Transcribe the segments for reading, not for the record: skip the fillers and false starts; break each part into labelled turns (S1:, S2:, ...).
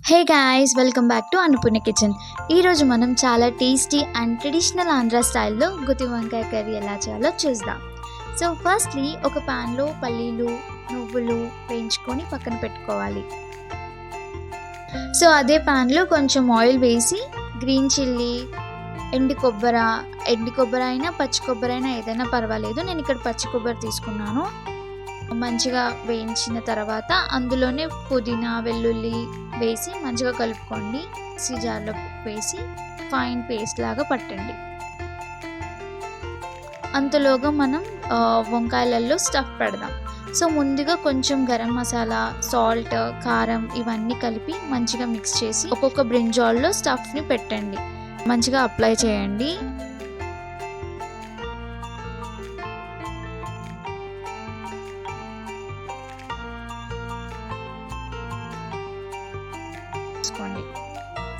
S1: Hey guys, welcome back to Annapurna kitchen. ఈరోజు మనం చాలా టేస్టీ అండ్ ట్రెడిషనల్ ఆంధ్ర స్టైల్లో గుత్తి వంకాయ కర్రీ ఎలా చేయాలో చూద్దాం. సో ఫస్ట్లీ ఒక ప్యాన్లో పల్లీలు, నువ్వులు వేయించుకొని పక్కన పెట్టుకోవాలి. సో అదే ప్యాన్లో కొంచెం ఆయిల్ వేసి గ్రీన్ చిల్లీ, ఎండు కొబ్బరి అయినా పచ్చి కొబ్బరి అయినా ఏదైనా పర్వాలేదు. నేను ఇక్కడ పచ్చి కొబ్బరి తీసుకున్నాను. మంచిగా వేయించిన తర్వాత అందులోనే పుదీనా, వెల్లుల్లి వేసి మంచిగా కలుపుకోండి. మిక్సీ జార్లో వేసి ఫైన్ పేస్ట్ లాగా పట్టండి. అంతలోగా మనం వంకాయలలో స్టఫ్ పెడదాం. సో ముందుగా కొంచెం గరం మసాలా, సాల్ట్, కారం ఇవన్నీ కలిపి మంచిగా మిక్స్ చేసి ఒక్కొక్క బ్రింజాల్లో స్టఫ్ని పెట్టండి. మంచిగా అప్లై చేయండి.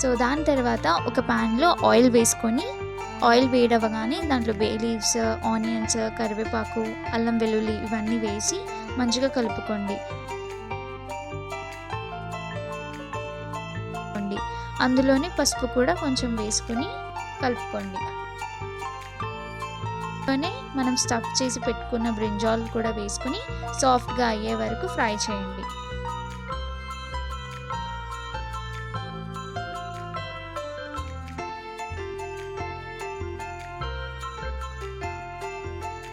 S1: సో దాని తర్వాత ఒక ప్యాన్లో ఆయిల్ వేసుకొని ఆయిల్ వేడవగానే దాంట్లో బే లీవ్స్, ఆనియన్స్, కరివేపాకు, అల్లం వెల్లుల్లి ఇవన్నీ వేసి మంచిగా కలుపుకోండి. అందులోనే పసుపు కూడా కొంచెం వేసుకొని కలుపుకోండి. మనం స్టఫ్ చేసి పెట్టుకున్న బ్రింజాల్ కూడా వేసుకొని సాఫ్ట్గా అయ్యే వరకు ఫ్రై చేయండి.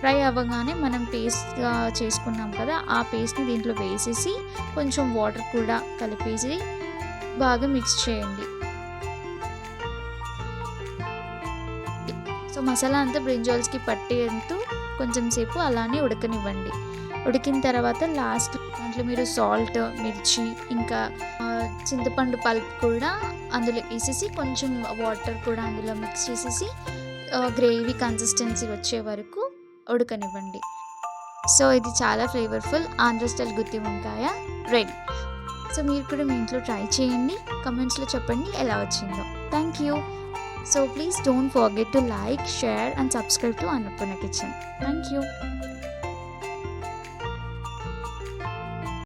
S1: ఫ్రై అవ్వగానే మనం పేస్ట్గా చేసుకున్నాం కదా, ఆ పేస్ట్ని దీంట్లో వేసేసి కొంచెం వాటర్ కూడా కలిపేసి బాగా మిక్స్ చేయండి. సో మసాలా అంతా బ్రింజాల్స్కి పట్టేంత కొంచెం సేపు అలానే ఉడకనివ్వండి. ఉడికిన తర్వాత లాస్ట్ దాంట్లో మీరు సాల్ట్, మిర్చి, ఇంకా చింతపండు పల్ప్ కూడా అందులో వేసేసి కొంచెం వాటర్ కూడా అందులో మిక్స్ చేసేసి గ్రేవీ కన్సిస్టెన్సీ వచ్చే వరకు ఉడకనివ్వండి. సో ఇది చాలా ఫ్లేవర్ఫుల్ ఆంధ్ర స్టైల్ గుత్తి వంకాయ రెడీ. సో మీరు కూడా మీ ఇంట్లో ట్రై చేయండి. కమెంట్స్లో చెప్పండి ఎలా వచ్చిందో. Thank you. So please don't forget to like, share and subscribe to Annapurna kitchen. Thank you.